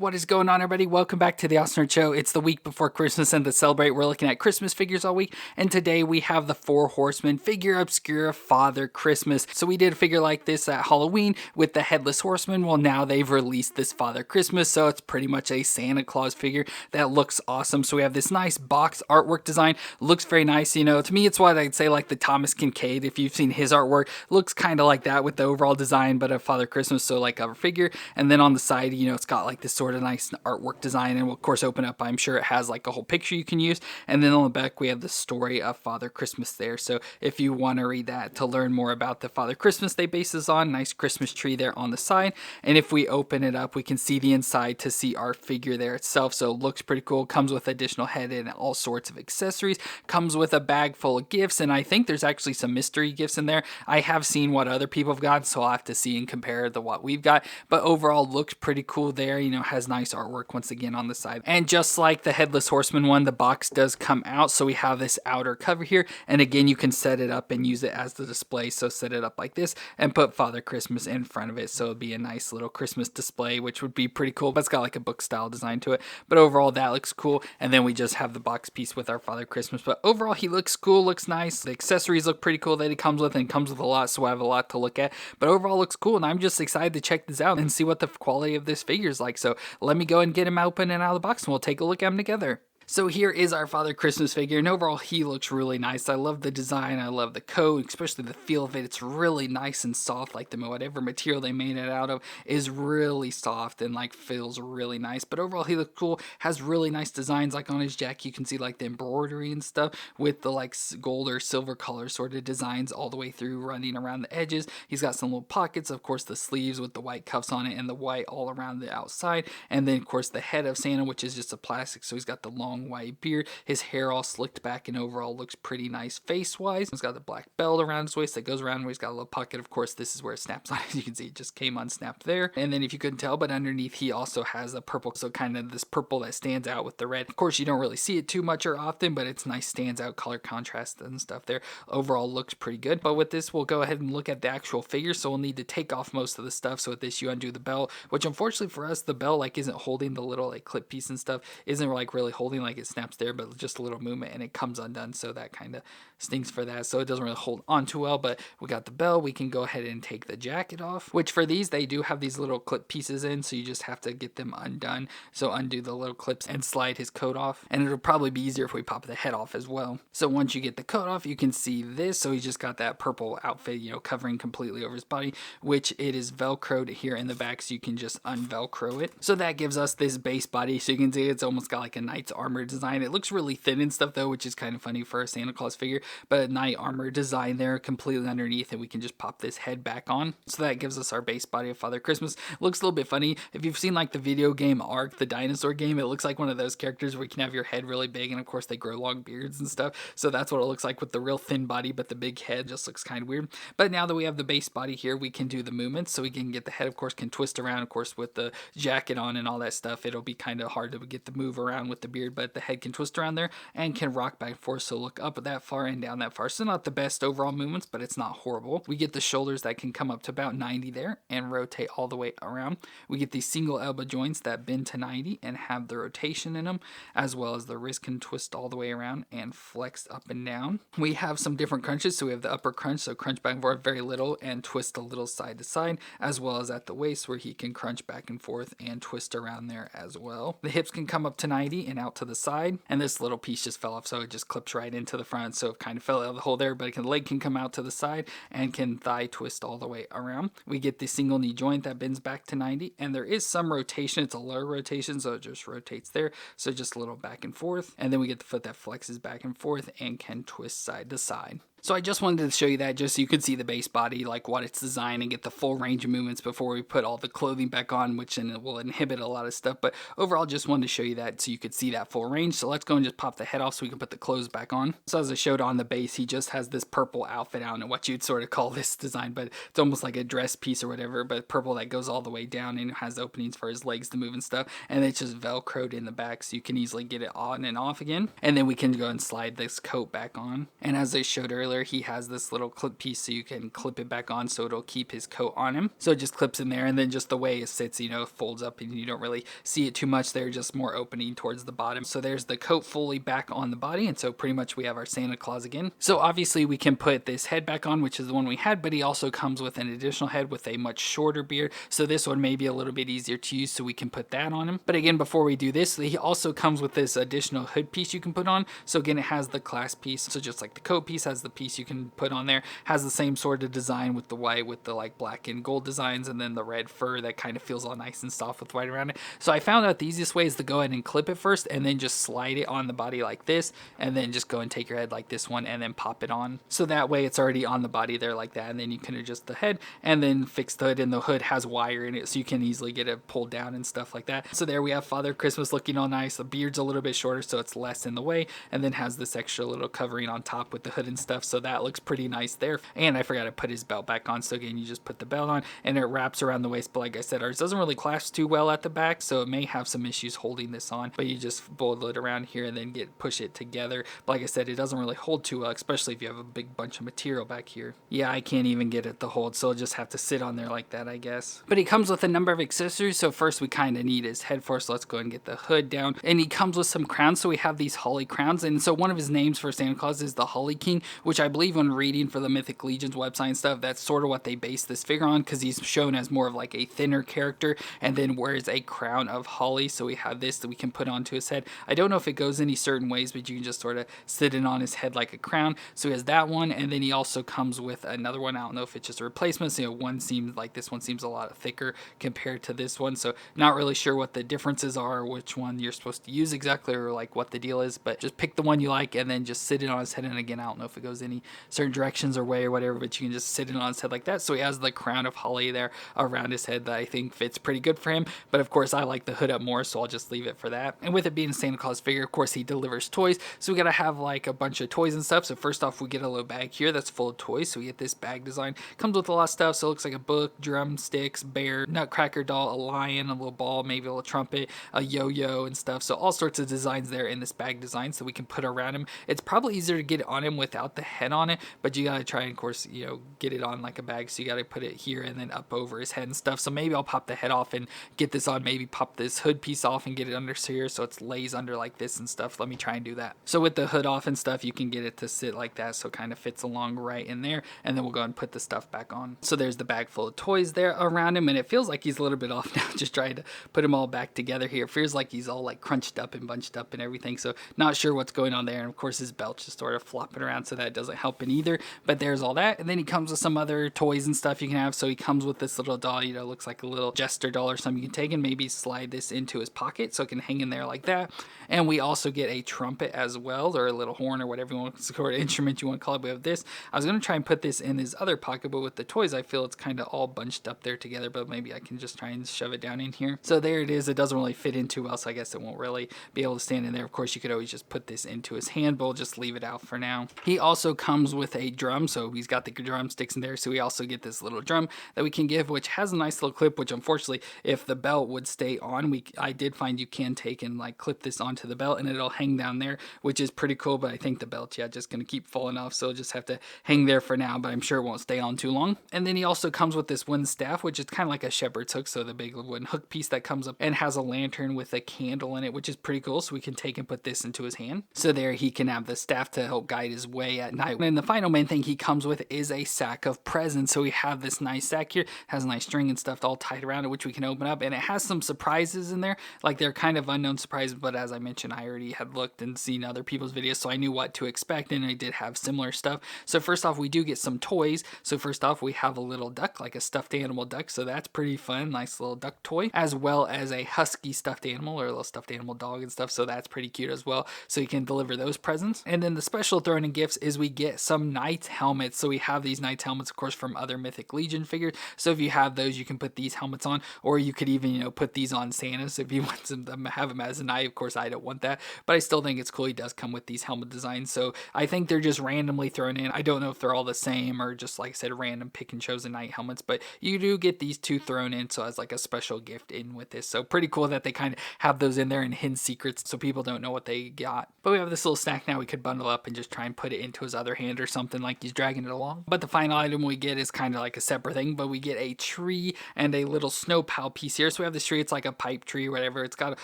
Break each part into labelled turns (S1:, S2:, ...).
S1: What is going on, everybody? Welcome back to the Austin Show. It's the week before Christmas, and to celebrate, we're looking at Christmas figures all week. And today we have the Four Horsemen Figure Obscura Father Christmas. So we did a figure like this at Halloween with the Headless Horseman. Well, now they've released this Father Christmas, so it's pretty much a Santa Claus figure that looks awesome. So we have this nice box artwork design. Looks very nice. You know, to me, it's what I'd say like the Thomas Kincaid. If you've seen his artwork, looks kind of like that with the overall design, but a Father Christmas, so like a figure. And then on the side, you know, it's got like this sort of nice artwork design, and we'll of course open up. I'm sure it has like a whole picture you can use, and then on the back we have the story of Father Christmas there. So if you want to read that to learn more about the Father Christmas they base this on, nice Christmas tree there on the side. And if we open it up, we can see the inside to see our figure there itself. So it looks pretty cool. Comes with additional head and all sorts of accessories. Comes with a bag full of gifts, and I think there's actually some mystery gifts in there. I have seen what other people have gotten, so I'll have to see and compare to what we've got. But overall, looks pretty cool there. You know, has nice artwork once again on the side. And just like the Headless Horseman one, the box does come out. So we have this outer cover here. And again, you can set it up and use it as the display. So set it up like this and put Father Christmas in front of it. So it'd be a nice little Christmas display, which would be pretty cool. But it's got like a book style design to it. But overall, that looks cool. And then we just have the box piece with our Father Christmas. But overall, he looks cool, looks nice. The accessories look pretty cool that he comes with, and comes with a lot. So I have a lot to look at. But overall, looks cool. And I'm just excited to check this out and see what the quality of this figure is like. So let me go and get him open and out of the box, and we'll take a look at him together. So here is our Father Christmas figure, and overall he looks really nice. I love the design, I love the coat, especially the feel of it. It's really nice and soft, like whatever material they made it out of is really soft and like feels really nice. But overall he looks cool, has really nice designs. Like on his jacket you can see like the embroidery and stuff with the like gold or silver color sort of designs all the way through running around the edges. He's got some little pockets, of course the sleeves with the white cuffs on it and the white all around the outside. And then of course the head of Santa, which is just a plastic, so he's got the long white beard, his hair all slicked back, and overall looks pretty nice face wise. He's got the black belt around his waist that goes around where he's got a little pocket. Of course this is where it snaps on. As you can see, it just came unsnapped there. And then if you couldn't tell, but underneath he also has a purple, so kind of this purple that stands out with the red. Of course you don't really see it too much or often, but it's nice, stands out, color contrast and stuff there. Overall looks pretty good. But with this we'll go ahead and look at the actual figure, so we'll need to take off most of the stuff. So with this you undo the belt, which unfortunately for us the belt like isn't holding the little like clip piece and stuff, isn't like really holding, like it snaps there, but just a little movement and it comes undone, so that kind of stinks for that. So it doesn't really hold on too well. But we got the belt. We can go ahead and take the jacket off, which for these they do have these little clip pieces in, so you just have to get them undone. So undo the little clips and slide his coat off, and it'll probably be easier if we pop the head off as well. So once you get the coat off, you can see this. So he's just got that purple outfit, you know, covering completely over his body, which it is velcroed here in the back, so you can just unvelcro it. So that gives us this base body. So you can see it's almost got like a knight's armor design. It looks really thin and stuff though, which is kind of funny for a Santa Claus figure, but a knight armor design there completely underneath, and we can just pop this head back on. So that gives us our base body of Father Christmas. Looks a little bit funny. If you've seen like the video game Ark, the dinosaur game, it looks like one of those characters where you can have your head really big, and of course they grow long beards and stuff. So that's what it looks like with the real thin body, but the big head just looks kind of weird. But now that we have the base body here, we can do the movements. So we can get the head, of course, can twist around. Of course, with the jacket on and all that stuff, it'll be kind of hard to get the move around with the beard, but the head can twist around there and can rock back and forth, so look up that far and down that far. So not the best overall movements, but it's not horrible. We get the shoulders that can come up to about 90 there and rotate all the way around. We get these single elbow joints that bend to 90 and have the rotation in them, as well as the wrist can twist all the way around and flex up and down. We have some different crunches. So we have the upper crunch, so crunch back and forth very little and twist a little side to side, as well as at the waist where he can crunch back and forth and twist around there as well. The hips can come up to 90 and out to the side, and this little piece just fell off, so it just clips right into the front, so it kind of fell out of the hole there, but the leg can come out to the side and can thigh twist all the way around. We get the single knee joint that bends back to 90, and there is some rotation. It's a low rotation, so it just rotates there, so just a little back and forth. And then we get the foot that flexes back and forth and can twist side to side. So I just wanted to show you that just so you could see the base body, like what it's designed, and get the full range of movements before we put all the clothing back on, which then it will inhibit a lot of stuff. But overall, just wanted to show you that so you could see that full range. So let's go and just pop the head off so we can put the clothes back on. So as I showed on the base, he just has this purple outfit. I don't know what you'd sort of call this design, but it's almost like a dress piece or whatever, but purple that goes all the way down and has openings for his legs to move and stuff. And it's just velcroed in the back, so you can easily get it on and off again. And then we can go and slide this coat back on. And as I showed earlier, regular, he has this little clip piece so you can clip it back on so it'll keep his coat on him. So it just clips in there, and then just the way it sits, you know, folds up and you don't really see it too much there, just more opening towards the bottom. So there's the coat fully back on the body, and so pretty much we have our Santa Claus again. So obviously we can put this head back on, which is the one we had, but he also comes with an additional head with a much shorter beard. So this one may be a little bit easier to use, so we can put that on him. But again, before we do this, he also comes with this additional hood piece you can put on. So again, it has the clasp piece. So just like the coat piece has the piece you can put on there, has the same sort of design with the white, with the like black and gold designs, and then the red fur that kind of feels all nice and soft with white around it. So I found out the easiest way is to go ahead and clip it first, and then just slide it on the body like this, and then just go and take your head like this one, and then pop it on. So that way it's already on the body there like that, and then you can adjust the head, and then fix the hood, and the hood has wire in it, so you can easily get it pulled down and stuff like that. So there we have Father Christmas looking all nice. The beard's a little bit shorter, so it's less in the way, and then has this extra little covering on top with the hood and stuff, so that looks pretty nice there. And I forgot to put his belt back on, so again, you just put the belt on, and it wraps around the waist, but like I said, ours doesn't really clasp too well at the back, so it may have some issues holding this on, but you just fold it around here and then push it together. But like I said, it doesn't really hold too well, especially if you have a big bunch of material back here. Yeah, I can't even get it to hold, so I'll just have to sit on there like that, I guess. But he comes with a number of accessories, so first we kind of need his head first. So let's go ahead and get the hood down, and he comes with some crowns. So we have these holly crowns, and so one of his names for Santa Claus is the Holly King, which I believe when reading for the Mythic Legions website and stuff, that's sort of what they base this figure on, because he's shown as more of like a thinner character and then wears a crown of holly. So we have this that we can put onto his head. I don't know if it goes any certain ways, but you can just sort of sit it on his head like a crown. So he has that one, and then he also comes with another one. I don't know if it's just a replacement. So, you know, one seems like this one seems a lot thicker compared to this one, so not really sure what the differences are, which one you're supposed to use exactly, or like what the deal is, but just pick the one you like and then just sit it on his head. And again, I don't know if it goes any certain directions or way or whatever, but you can just sit it on his head like that. So he has the crown of holly there around his head that I think fits pretty good for him, but of course I like the hood up more, so I'll just leave it for that. And with it being a Santa Claus figure, of course he delivers toys, so we gotta have like a bunch of toys and stuff. So first off, we get a little bag here that's full of toys. So we get this bag design, comes with a lot of stuff. So it looks like a book, drumsticks, bear, nutcracker doll, a lion, a little ball, maybe a little trumpet, a yo-yo and stuff. So all sorts of designs there in this bag design, so we can put around him. It's probably easier to get it on him without the head on it, but you gotta try and, of course, you know, get it on like a bag. So you gotta put it here and then up over his head and stuff. So maybe I'll pop the head off and get this on, maybe pop this hood piece off and get it under here so it lays under like this and stuff. Let me try and do that. So with the hood off and stuff, you can get it to sit like that, so it kind of fits along right in there, and then we'll go and put the stuff back on. So there's the bag full of toys there around him, and it feels like he's a little bit off now, just trying to put them all back together here. It feels like he's all like crunched up and bunched up and everything, so not sure what's going on there. And of course his belt's just sort of flopping around, so that doesn't help in either, but there's all that. And then he comes with some other toys and stuff you can have. So he comes with this little doll, you know, looks like a little jester doll or something you can take and maybe slide this into his pocket so it can hang in there like that. And we also get a trumpet as well, or a little horn, or whatever you want, sort of instrument you want to call it. We have this. I was going to try and put this in his other pocket, but with the toys I feel it's kind of all bunched up there together, but maybe I can just try and shove it down in here. So there it is. It doesn't really fit in too well, so I guess it won't really be able to stand in there. Of course you could always just put this into his hand, but we'll just leave it out for now. He also comes with a drum, so he's got the drumsticks in there, so we also get this little drum that we can give, which has a nice little clip, which unfortunately if the belt would stay on, I did find you can take and like clip this onto the belt and it'll hang down there, which is pretty cool. But I think the belt, yeah, just gonna keep falling off, so it'll just have to hang there for now, but I'm sure it won't stay on too long. And then he also comes with this wooden staff, which is kind of like a shepherd's hook, so the big wooden hook piece that comes up and has a lantern with a candle in it, which is pretty cool. So we can take and put this into his hand, so there he can have the staff to help guide his way at night. And the final main thing he comes with is a sack of presents. So we have this nice sack here, has a nice string and stuff all tied around it, which we can open up, and it has some surprises in there. Like they're kind of unknown surprises, but as I mentioned, I already had looked and seen other people's videos, so I knew what to expect, and I did have similar stuff. So first off, we do get some toys. So first off, we have a little duck, like a stuffed animal duck, so that's pretty fun, nice little duck toy, as well as a husky stuffed animal, or a little stuffed animal dog and stuff, so that's pretty cute as well. So you can deliver those presents. And then the special thrown in gifts is we get some knight helmets. So we have these knight helmets, of course, from other Mythic Legion figures. So if you have those, you can put these helmets on, or you could even, you know, put these on Santa's if you want to have them as a knight. Of course, I don't want that, but I still think it's cool. He does come with these helmet designs, so I think they're just randomly thrown in. I don't know if they're all the same or just, like I said, random pick and chosen knight helmets, but you do get these two thrown in, so as like a special gift in with this. So pretty cool that they kind of have those in there and hidden secrets so people don't know what they got. But we have this little snack now we could bundle up and just try and put it into his other hand or something, like he's dragging it along. But the final item we get is kind of like a separate thing, but we get a tree and a little snow pile piece here. So we have this tree, it's like a pipe tree or whatever. It's got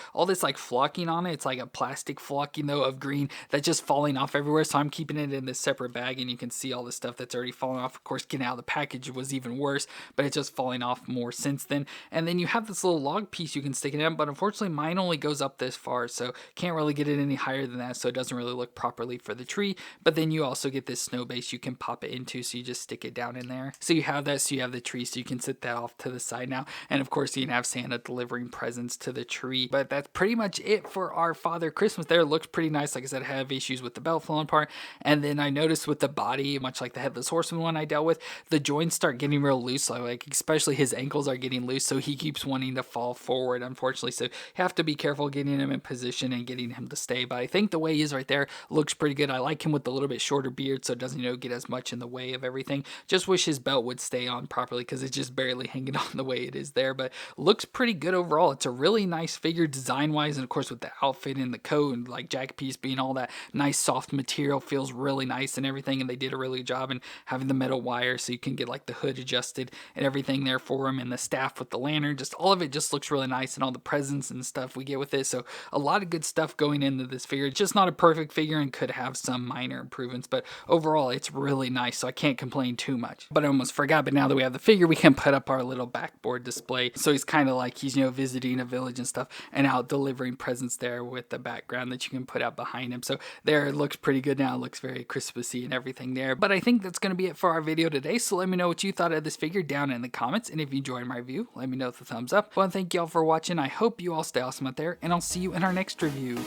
S1: all this like flocking on it. It's like a plastic flocking though of green that's just falling off everywhere. So I'm keeping it in this separate bag, and you can see all the stuff that's already fallen off. Of course, getting out of the package was even worse, but it's just falling off more since then. And then you have this little log piece you can stick it in, but unfortunately mine only goes up this far, so can't really get it any higher than that, so it doesn't really look properly for the tree. But then you also get this snow base you can pop it into, so you just stick it down in there. So you have that, so you have the tree, so you can sit that off to the side now. And of course you can have Santa delivering presents to the tree. But that's pretty much it for our Father Christmas there. It looks pretty nice. Like I said, I have issues with the belt falling apart, and then I noticed with the body, much like the Headless Horseman one I dealt with, the joints start getting real loose, like especially his ankles are getting loose, so he keeps wanting to fall forward, unfortunately. So you have to be careful getting him in position and getting him to stay. But I think the way he is right there looks pretty good. I like him with a little bit shorter beard, so it doesn't, get as much in the way of everything. Just wish his belt would stay on properly, because it's just barely hanging on the way it is there. But looks pretty good overall. It's a really nice figure design wise, and of course with the outfit and the coat and like jacket piece being all that nice soft material, feels really nice and everything. And they did a really good job in having the metal wire so you can get like the hood adjusted and everything there for him, and the staff with the lantern, just all of it just looks really nice, and all the presents and stuff we get with it. So a lot of good stuff going into this figure. It's just not a perfect figure and could have some minor improvements, but overall it's really nice, so I can't complain too much. But I almost forgot, but now that we have the figure, we can put up our little backboard display. So he's kind of like he's visiting a village and stuff, and out delivering presents there with the background that you can put out behind him. So there, it looks pretty good now. It looks very Christmassy and everything there. But I think that's going to be it for our video today. So let me know what you thought of this figure down in the comments, and if you enjoyed my review, let me know with a thumbs up. Well, thank you all for watching. I hope you all stay awesome out there, and I'll see you in our next review.